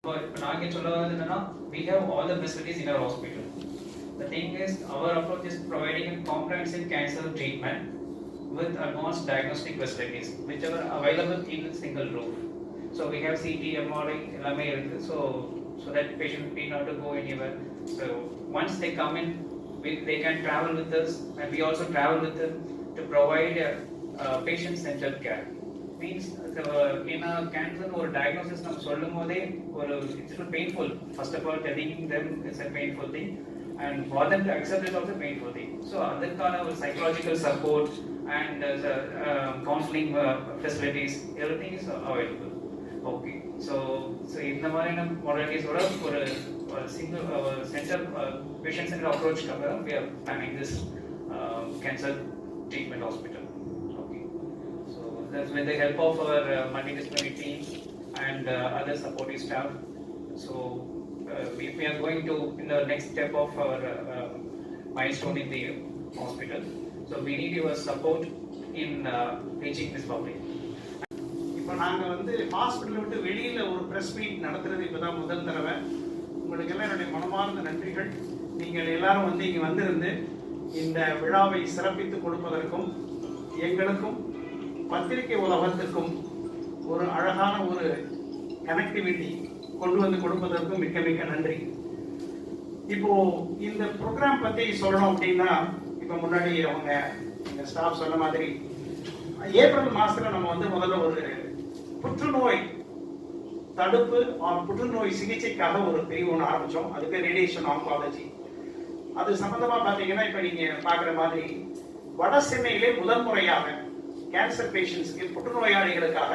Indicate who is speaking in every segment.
Speaker 1: We have all the facilities in our hospital. The thing is, our approach is providing a comprehensive cancer treatment with advanced diagnostic facilities, which are available in a single roof. So we have CT, MRI, LMA, so that patient need not to go anywhere. So once they come in, they can travel with us, and we also travel with them to provide patient-centered care. Means in a cancer or diagnosis நம்ம சொல்லும் போதே it's painful. First of all, telling them it's a painful thing, and for them to accept it also painful thing. So அதற்கான ஒரு psychological support and counseling facilities, everything is available. Okay, so இந்த மாதிரியான modalities ஓட ஒரு single center patient centered approach we are planning this cancer treatment hospital. That's with the help of our multidisciplinary teams and other supportive staff. So we are going to in the next step of our milestone in the hospital. So we need your support in reaching this public.
Speaker 2: இப்போ நாங்கள் வந்து hospital விட்டு வெளியில் ஒரு press meet நடத்துறது இப்போ தான் முதல் தடவை. உங்களுக்கெல்லாம் என்னுடைய மனமார்ந்த நன்றிகள். நீங்கள் எல்லாரும் வந்து இங்கே வந்திருந்து இந்த விழாவை சிறப்பித்து கொடுப்பதற்கும் எங்களுக்கும் பத்திரிகை உலகத்திற்கும் ஒரு அழகான ஒரு கனெக்டிவிட்டி கொண்டு வந்து கொடுப்பதற்கும் மிக்க மிக்க நன்றி. இப்போ இந்த ப்ரோக்ராம் பற்றி சொல்லணும் அப்படின்னா, இப்போ முன்னாடி அவங்க இந்த ஸ்டாஃப் சொன்ன மாதிரி ஏப்ரல் மாதத்தில் நம்ம வந்து முதல்ல ஒரு புற்றுநோய் தடுப்பு புற்றுநோய் சிகிச்சைக்காக ஒரு பிரிவு ஒன்று ஆரம்பித்தோம். அதுக்கு ரேடியேஷன் ஆங்காலஜி. அது சம்பந்தமாக பார்த்தீங்கன்னா, இப்போ நீங்கள் பார்க்குற மாதிரி வட சென்னையிலே முதல் முறையாக கேன்சர் பேஷண்ட்ஸ்க்கு புற்றுநோயாளிகளுக்காக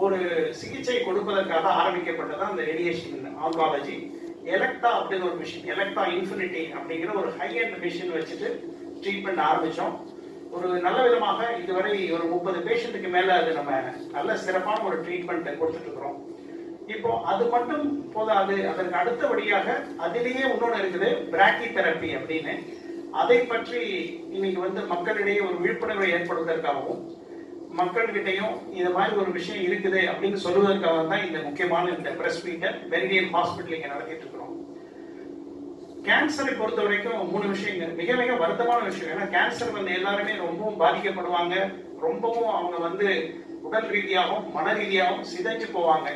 Speaker 2: ஒரு சிகிச்சை கொடுப்பதற்காக ஆரம்பிக்கப்பட்டதான் அந்த ரேடியேஷன் ஆங்காலஜி. எலக்ட்ரா அப்படின்னு ஒரு மிஷின், எலக்ட்ரா இன்ஃபினிட்டி அப்படிங்கிற ஒரு ஹை அண்ட் மிஷின் வச்சுட்டு ட்ரீட்மெண்ட் ஆரம்பித்தோம். ஒரு நல்ல விதமாக இதுவரை ஒரு 30 பேஷண்ட்டுக்கு மேலே அது நம்ம நல்ல சிறப்பான ஒரு ட்ரீட்மெண்ட் கொடுத்துட்டு இருக்கிறோம். இப்போ அது மட்டும் போதாது, அதற்கு அடுத்தபடியாக அதிலேயே இன்னொன்று இருக்குது, பிராக்கி தெரப்பி அப்படின்னு. அதை பற்றி இன்னைக்கு வந்து மக்களிடையே ஒரு விழிப்புணர்வை ஏற்படுவதற்காகவும் மக்கள்கிட்டையும் இந்த மாதிரி ஒரு விஷயம் இருக்குது அப்படின்னு சொல்வதற்காக தான் இந்த முக்கியமான இந்த பிரஸ் மீட்டை மெரிடியன் ஹாஸ்பிட்டல் இங்கே நடத்திட்டு இருக்கிறோம். கேன்சரை பொறுத்த வரைக்கும் 3 விஷயங்கள் மிக மிக வருத்தமான விஷயம். ஏன்னா கேன்சர் வந்து எல்லாருமே ரொம்பவும் பாதிக்கப்படுவாங்க, ரொம்பவும் அவங்க வந்து உடல் ரீதியாகவும் மன ரீதியாகவும் சிதைஞ்சு போவாங்க.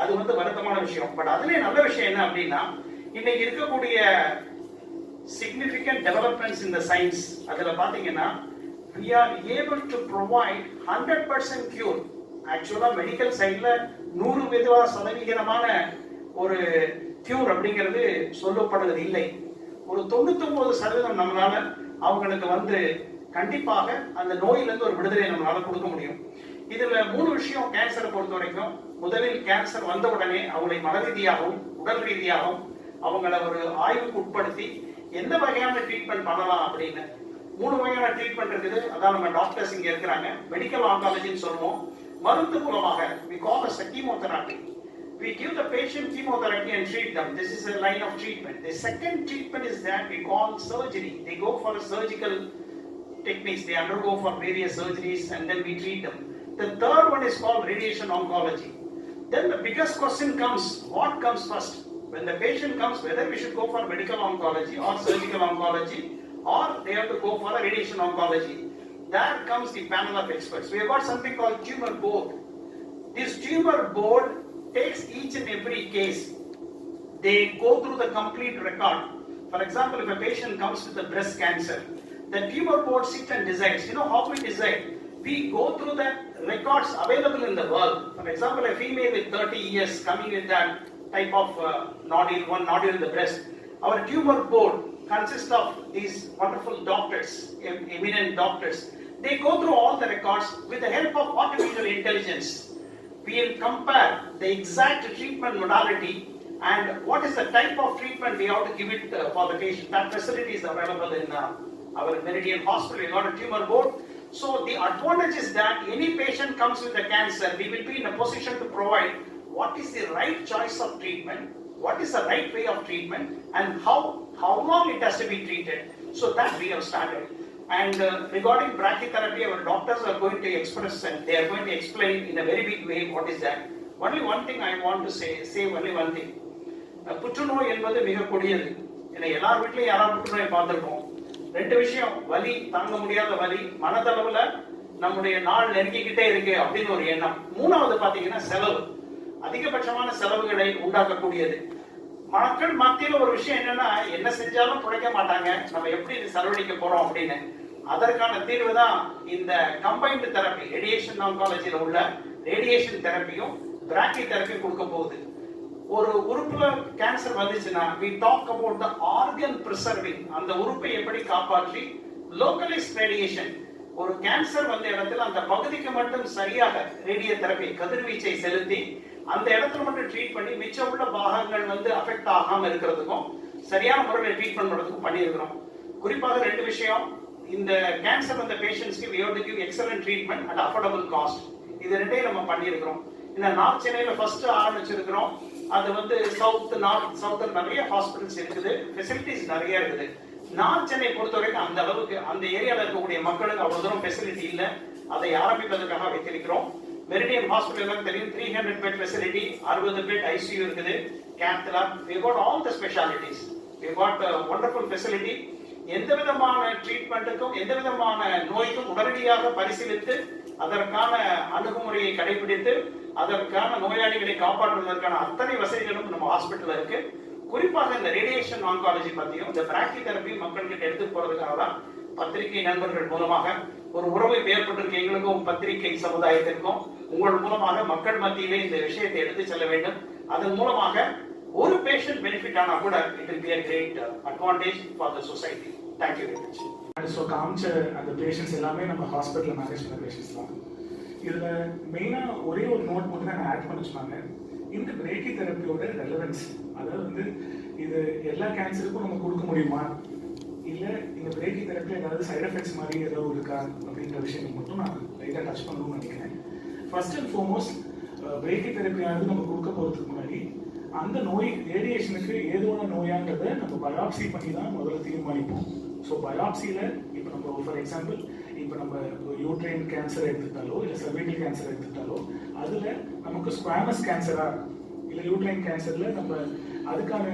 Speaker 2: அது வந்து வருத்தமான விஷயம். பட் அதுலேயே நல்ல விஷயம் என்ன அப்படின்னா, இன்னைக்கு இருக்கக்கூடிய significant developments in the science, adula pathina we are able to provide 100% cure. Actually medical side la 100% ஒரு cure அப்படிங்கிறது சொல்லப்படுறது இல்லை. ஒரு 99% நம்மளால அவங்களுக்கு வந்து கண்டிப்பாக அந்த நோயிலிருந்து ஒரு விடுதலை நம்மளால கொடுக்க முடியும். இதுல 3 விஷயம் கேன்சரை பொறுத்த வரைக்கும். முதலில் கேன்சர் வந்த உடனே அவங்களை மன ரீதியாகவும் உடல் ரீதியாகவும் அவங்கள ஒரு ஆய்வுக்கு உட்படுத்தி எந்த வகையான ட்ரீட்மெண்ட் பண்ணலாம் அப்படின்னு 3 வகையான ட்ரீட்மெண்ட் இருக்குது. அதான் நம்ம டாக்டர்ஸ் இங்க இருக்கிறாங்க. மெடிக்கல் ஆங்காலஜின்னு சொல்லுவோம். மருந்து மூலமாக we call as a chemotherapy. We give the patient chemotherapy and treat them. This is a line of treatment. The second treatment is that we call surgery. They go for a surgical techniques. They undergo for various surgeries and then we treat them. The third one is called radiation oncology. Then the biggest question comes, what comes first? When the patient comes, whether we should go for medical oncology or surgical oncology, or they have to go for a radiation oncology. There comes the panel of experts. We have got something called tumor board. This tumor board takes each and every case. They go through the complete record. For example, if a patient comes with a breast cancer, the tumor board sits and decides. You know how we decide? We go through the records available in the world. For example, a female with 30 years coming with that type of nodule, one nodule in the breast. Our tumor board consists of these wonderful doctors, eminent doctors. They go through all the records with the help of artificial intelligence. We will compare the exact treatment modality and what is the type of treatment we have to give it for the patient. That facility is available in our Meridian Hospital. We got a tumor board. So the advantage is that any patient comes with a cancer, we will be in a position to provide what is the right choice of treatment, what is the right way of treatment, and how long it has to be treated. So that we have started. And regarding brachytherapy, our doctors are going to express and they are going to explain in a very big way what is that. only one thing I want to say only one thing. புற்றுநோய் என்பது மிக கொடியது. ஏன்னா எல்லார் வீட்லயும் யாராவது புற்றுநோயை பார்த்திருக்கோம். ரெண்டு விஷயம், வலி, தாங்க முடியாத வலி, மனதளவுல நம்முடைய நாள் நெருங்கிக்கிட்டே இருக்கு அப்படின்னு ஒரு எண்ணம். மூணாவது பாத்தீங்கன்னா செலவு, அதிகபட்சமான செலவுகளை உண்டாக்கக்கூடியது. மக்கள் மத்தியில ஒரு விஷயம் என்னன்னா, என்ன செஞ்சாலும் பிழைக்க மாட்டாங்க, நம்ம எப்படி இது செலவழிக்க போறோம் அப்படின்னு. அதற்கான தீர்வு தான் இந்த கம்பைன்டு தெரப்பி, ரேடியேஷன் ஆன்காலஜில உள்ள ரேடியேஷன் தெரப்பியும் பிராக்கி தெரப்பியும் கொடுக்க போகுது. ஒரு உறுப்புல கேன்சர் வந்துச்சுன்னா we talk about the organ preserving, அந்த உறுப்பை எப்படி காப்பாற்றி localized radiation, ஒரு கேன்சர் வந்த இடத்துல அந்த பகுதிக்கு மட்டும் சரியாக ரேடியோ தெரப்பி கதிர்வீச்சை செலுத்தி அந்த இடத்துல மட்டும் ட்ரீட் பண்ணி மிச்சம் உள்ள பாகங்கள் வந்து அஃபெக்ட் ஆகாம இருக்கிறதுக்கும் சரியான முறையில் ட்ரீட்மெண்ட் பண்றதுக்கும் பண்ணியிருக்கிறோம். குறிப்பாக ரெண்டு விஷயம், இந்த கேன்சர் வந்த பேஷண்ட்ஸ்க்கு we have to give excellent treatment at affordable cost. இது ரெண்டையும் நம்ம பண்ணியிருக்கிறோம். இந்த நார்த் சென்னையில ஃபர்ஸ்ட் ஆரம்பிச்சிருக்கிறோம். அது வந்து சவுத் நிறைய ஹாஸ்பிட்டல்ஸ் இருக்குது, ஃபெசிலிட்டிஸ் நிறைய இருக்குது. நார்த் சென்னை பொறுத்த வரைக்கும் அந்த அளவுக்கு அந்த ஏரியாவில் இருக்கக்கூடிய மக்களுக்கு அவ்வளவு தூரம் ஃபெசிலிட்டி இல்லை. அதை ஆரம்பிப்பதற்காக வைத்திருக்கிறோம். மெரிடியன் ஹாஸ்பிட்டல் தெரியும், 300 பெட் ஃபெசிலிட்டி, 60 பெட் ஐசியூ இருக்குது, cath lab, we got all the specialties, we got a wonderful facility. எந்த விதமான ட்ரீட்மெண்ட்டுக்கும் எந்த விதமான நோய்க்கும் உடனடியாக பரிசீலித்து அதற்கான அணுகுமுறையை கடைபிடித்து அதற்கான நோயாளிகளை காப்பாற்றுவதற்கான அத்தனை வசதிகளும் நம்ம ஹாஸ்பிட்டல்ல இருக்கு. குறிப்பாக இந்த ரேடியேஷன் ஆன்காலஜி பத்தியும் இந்த பிராக்கி தெரப்பி மக்கள்கிட்ட எடுத்து போறதுக்காக தான் பத்திரிகை நண்பர்கள் மூலமாக ஒரு உறவை ஏற்பட்டிருக்க எங்களுக்கும் பத்திரிகை சமுதாயத்திற்கும் உங்கள் மூலமாக மக்கள் மத்தியிலே இந்த விஷயத்தை எடுத்து செல்ல வேண்டும். அதன் மூலமாக ஒரு பேஷண்ட் பெனிஃபிட் ஆனா கூட it will be a great advantage for the society. Thank you very much.
Speaker 3: So காமிச்ச அந்த பேஷண்ட்ஸ் எல்லாமே நம்ம ஹாஸ்பிட்டலில் மேனேஜ் பண்ண பேஷண்ட்ஸ் தான். இதில் மெயினாக ஒரே ஒரு நோட் மட்டும் தான் ஆட் பண்ண சொன்னாங்க, இந்த பிரேக்கி தெரப்பியோட ரெலவென்ஸ். அதாவது வந்து இது எல்லா கேன்சருக்கும் நம்ம கொடுக்க முடியுமா, இல்லை இந்த பிரேக்கி தெரப்பியில் ஏதாவது சைட் எஃபெக்ட்ஸ் மாதிரி ஏதாவது இருக்கா அப்படின்ற விஷயங்கள் மட்டும் நான் லைட்டாக டச் பண்ணணும்னு நினைக்கிறேன். ஃபர்ஸ்ட் அண்ட் ஃபார்மோஸ்ட் பிரேக்கி தெரப்பியானது நம்ம கொடுக்க போகிறதுக்கு முன்னாடி அந்த நோய் ரேடியேஷனுக்கு ஏதுவான நோயான்றதை நம்ம பயாப்சி பண்ணி தான் முதல்ல தீர்மானிப்போம். ஸோ பயாப்சியில் இப்போ நம்ம ஃபார் எக்ஸாம்பிள் இப்போ நம்ம யூட்ரைன் கேன்சர் எடுத்துக்கிட்டாலோ இல்லை சர்வைக்கல் கேன்சர் எடுத்துக்கிட்டாலோ அதில் நமக்கு ஸ்குவாமஸ் கேன்சரா இல்லை யூட்ரைன் கேன்சரில் நம்ம அதுக்கான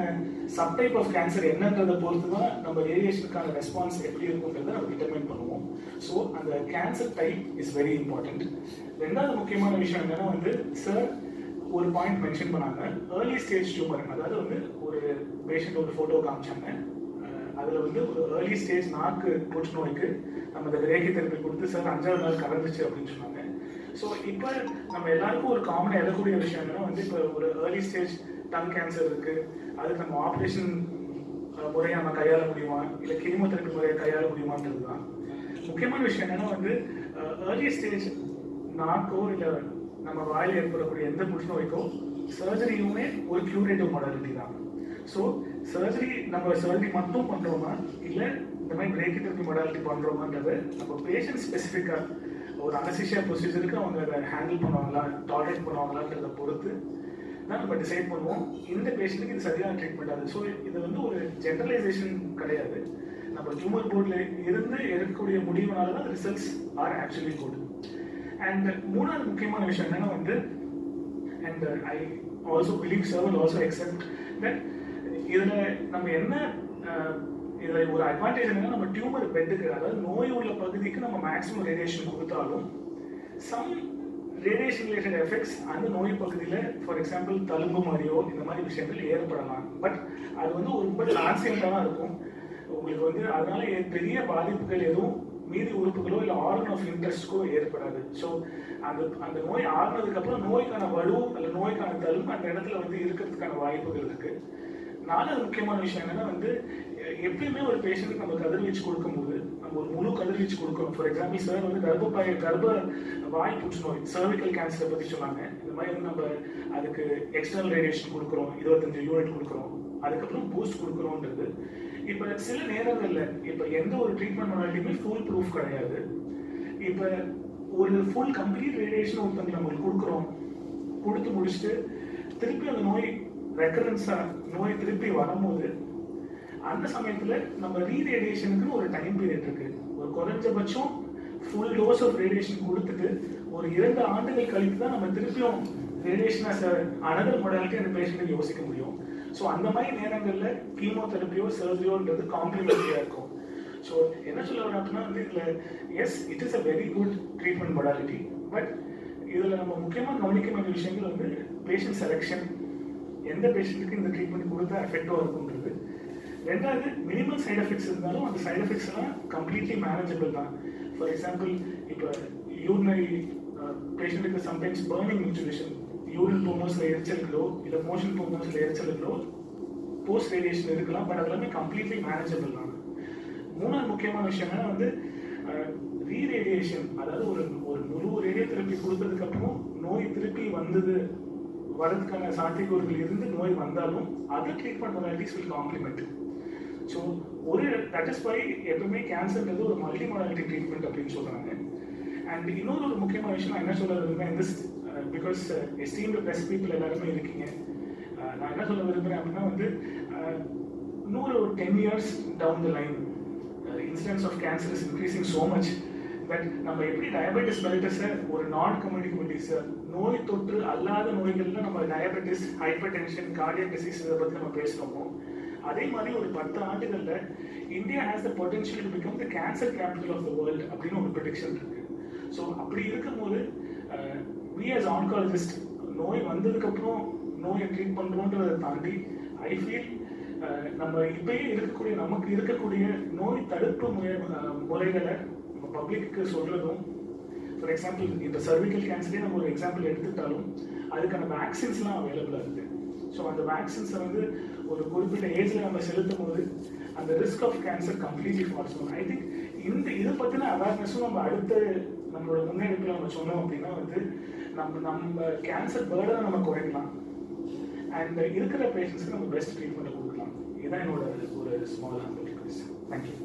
Speaker 3: சப்டைப் ஆஃப் கேன்சர் என்னன்றதை பொறுத்து தான் நம்ம ரேடியேஷனுக்கான ரெஸ்பான்ஸ் எப்படி இருக்குன்றதை நம்ம டிட்டர்மைன் பண்ணுவோம். ஸோ அந்த cancer type is very important. ரெண்டாவது முக்கியமான விஷயம் என்னன்னா வந்து சார் ஒரு பாயிண்ட் மென்ஷன் பண்ணாங்க, ஏர்லி ஸ்டேஜ் டியூமர். அதாவது வந்து ஒரு பேஷண்ட் ஒரு ஃபோட்டோ காமிச்சாங்க, அதில் வந்து ஒரு ஏர்லி ஸ்டேஜ் நாக்கு புற்றுநோய்க்கு நம்ம இந்த பிரேக்கி தெரப்பி கொடுத்து சார் 5வது நாள் கலந்துச்சு அப்படின்னு சொன்னாங்க. ஸோ இப்போ நம்ம எல்லாருக்கும் ஒரு காமனாக எழக்கூடிய விஷயம் என்னன்னா வந்து இப்போ ஒரு ஏர்லி ஸ்டேஜ் டங் கேன்சர் இருக்கு, அதுக்கு நம்ம ஆப்ரேஷன் முறையை நம்ம கையாள முடியுமா இல்லை கீமோதெரப்பி முறையை கையாள முடியுமான்றது தான் முக்கியமான விஷயம். என்னன்னா வந்து ஏர்லி ஸ்டேஜ் நாக்கோ இல்லை நம்ம வாயில் ஏற்படக்கூடிய எந்த புற்றுநோய்க்கோ சர்ஜரியுமே ஒரு கியூரேட்டிவ் மாடலிட்டி தான். ஸோ நம்ம சர்ஜரி மட்டும் பண்ணுறோமா இல்லை இந்த மாதிரி பிரேக்கி தெரப்பி மாடலிட்டி பண்ணுறோமான்றது நம்ம பேஷண்ட் ஸ்பெசிஃபிக்காக ஒரு அனஸ்தீசியா ப்ரொசீஜருக்கு அவங்க அதை ஹேண்டில் பண்ணுவாங்களா டாலரேட் பண்ணுவாங்களான்றதை பொறுத்து தான் நம்ம டிசைட் பண்ணுவோம் இந்த பேஷண்ட்டுக்கு இது சரியான ட்ரீட்மெண்ட் ஆகுது. ஸோ இது வந்து ஒரு ஜென்ரலைசேஷன் கிடையாது, நம்ம டியூமர் போர்டில் இருந்து எடுக்கக்கூடிய முடிவுனால தான் results are actually good. And மூணாவது முக்கியமான விஷயம் என்னன்னா வந்து, and I also believe sir will also accept that இதில் நம்ம என்ன இதில் ஒரு அட்வான்டேஜ் என்னன்னா நம்ம டியூமர் பெட்டுக்கு அதாவது நோய் உள்ள பகுதிக்கு நம்ம மேக்ஸிமம் ரேடியேஷன் கொடுத்தாலும் சம் ரேடியேஷன் ரிலேட்டட் எஃபெக்ட்ஸ் அந்த நோய் பகுதியில் ஃபார் எக்ஸாம்பிள் தழும்பு மாதிரியோ இந்த மாதிரி விஷயங்கள் ஏற்படலாம். பட் அது வந்து ரொம்ப டிரான்சியண்டாக தான் இருக்கும் உங்களுக்கு வந்து, அதனால பெரிய பாதிப்புகள் எதுவும் மீதி உறுப்புகளோ இல்லை ஆர்கன் ஆஃப் இன்ட்ரெஸ்ட்கோ ஏற்படாது. ஸோ அந்த நோய் ஆறுனதுக்கு அப்புறம் நோய்க்கான வலு அல்ல நோய்க்கான தழும்பு அந்த இடத்துல வந்து இருக்கிறதுக்கான வாய்ப்புகள் இருக்கு. நாலாவது முக்கியமான விஷயம் என்னன்னா வந்து எப்பயுமே ஒரு பேஷண்ட்டுக்கு நம்ம கதிர்வீச்சு கொடுக்கும்போது நம்ம ஒரு முழு கதிர்வீச்சு கொடுக்கணும். ஃபார் எக்ஸாம்பிள் சார் வந்து கர்ப்ப வாய் புற்றுநோய் சர்விக்கல் கேன்சரை பற்றி சொன்னாங்க. இந்த மாதிரி வந்து நம்ம அதுக்கு எக்ஸ்டர்னல் ரேடியேஷன் கொடுக்குறோம், 25 யூனிட் கொடுக்குறோம், அதுக்கப்புறம் பூஸ்ட் கொடுக்குறோன்றது. இப்போ சில நேரங்களில் இப்போ எந்த ஒரு ட்ரீட்மெண்ட் பண்ணாலுமே ஃபுல் ப்ரூஃப் கிடையாது. இப்போ ஒரு ஃபுல் கம்ப்ளீட் ரேடியேஷன் ஒருத்தங்க நம்மளுக்கு கொடுத்து முடிச்சுட்டு திருப்பி அந்த நோய் ரெக்கரன்ஸாக நோய் திருப்பி வரும்போது அந்த சமயத்தில் நம்ம ரீரேடியேஷனுக்கு ஒரு டைம் பீரியட் இருக்கு. ஒரு குறைஞ்சபட்சம் ஃபுல் டோஸ் ஆஃப் ரேடியேஷன் கொடுத்துட்டு ஒரு 2 ஆண்டுகள் கழித்து தான் நம்ம திருப்பியும் ரேடியேஷன் as another modality அந்த பேஷண்ட்டுக்கு யோசிக்க முடியும். ஸோ அந்த மாதிரி நேரங்களில் கீமோதெரப்பியோ சர்ஜரியோன்றது காம்ப்ளிமெண்ட்ரியாக இருக்கும். ஸோ என்ன சொல்ல வரேன் அப்படின்னா வந்து இதில் S it is a very good treatment modality, but இதில் நம்ம முக்கியமாக கவனிக்க வேண்டிய விஷயங்கள் வந்து பேஷண்ட் செலெக்ஷன், எந்த பேஷண்ட்டுக்கு இந்த ட்ரீட்மெண்ட் கொடுத்தா எஃபெக்டிவாக இருக்குன்றது. ரெண்டாவது மினிமம் சைட் எஃபெக்ட்ஸ் இருந்தாலும் அந்த சைட் எஃபெக்ட்ஸ் எல்லாம் கம்ப்ளீட்லி மேனேஜபிள் தான். ஃபார் எக்ஸாம்பிள் இப்போ யூரினரி பேஷண்ட்டுக்கு சம்டைம்ஸ் பர்னிங் இன்சுலேஷன், யூரின் போகும்போது எரிச்சலுங்களோ இல்லை மோஷன் போகும்போது எரிச்சலுங்களோ போஸ்ட் ரேடியேஷன் இருக்கலாம், பட் அதெல்லாமே கம்ப்ளீட்லி மேனேஜபிள் தான். மூணாவது முக்கியமான விஷயம் என்ன வந்து ரீரேடியேஷன், அதாவது ஒரு முழு ரேடியோ தெரப்பி கொடுத்ததுக்கு அப்புறம் நோய் திருப்பி வரதுக்கான சாத்தியக்கூறுகள் இருந்து நோய் வந்தாலும் other treatment modalities will complement. So that is why எப்பவுமே கேன்சர்ன்றது ஒரு மல்டி மொடாலிட்டி ட்ரீட்மெண்ட் அப்படின்னு சொல்றாங்க. அண்ட் இன்னொரு ஒரு முக்கியமான விஷயம் நான் என்ன சொல்ல விரும்புகிறேன், இந்த பிகாஸ் எஸ்டீம்டு ப்ரெஸ் பீப்புள் எல்லாருமே இருக்கீங்க, நான் என்ன சொல்ல விரும்புகிறேன் அப்படின்னா வந்து இன்னொரு 10 years down the line incidence of cancer is increasing so much that நம்ம எப்படி டயபெட்டிஸ் மெலிட்டஸை ஒரு நான் கம்யூனிகபிள் டிசீஸ், நோய் தொற்று அல்லாத நோய்கள்ல நம்ம diabetes, hypertension, cardiac disease இதை பற்றி நம்ம பேசுகிறோமோ, அதே மாதிரி ஒரு 10 ஆண்டுகளில் India has the potential to become the cancer capital of the world அப்படின்னு ஒரு ப்ரெடிக்ஷன் இருக்கு. ஸோ அப்படி இருக்கும்போது we as oncologist நோய் வந்ததுக்கப்புறம் நோயை ட்ரீட் பண்ணுறோன்றதை தாண்டி ஐ ஃபீல் நம்ம இப்பயே நமக்கு இருக்கக்கூடிய நோய் தடுப்பு முறைகளை நம்ம பப்ளிக்கு சொல்றதும், ஃபார் எக்ஸாம்பிள் இந்த சர்விக்கல் கேன்சரே நம்ம ஒரு எக்ஸாம்பிள் எடுத்துக்கிட்டாலும் அதுக்கான வேக்சின்ஸ்லாம் அவைலபிளாக இருக்குது. ஸோ அந்த வேக்சின்ஸை வந்து ஒரு குறிப்பிட்ட ஏஜில் நம்ம செலுத்தும் போது அந்த risk of cancer completely falls பண்ணும். ஐ திங்க் இதை பற்றின அவேர்னஸும் நம்ம அடுத்த நம்மளோட முன்னெடுப்பில் நம்ம சொன்னோம் அப்படின்னா வந்து நம்ம கேன்சர் பேர்டனை நம்ம குறைக்கலாம் அண்ட் இருக்கிற பேஷண்ட்ஸ்க்கு நம்ம பெஸ்ட் ட்ரீட்மெண்ட் கொடுக்கலாம். இதுதான் என்னோட ஒரு ஸ்மால் ரிக்வெஸ்ட். தேங்க்யூ.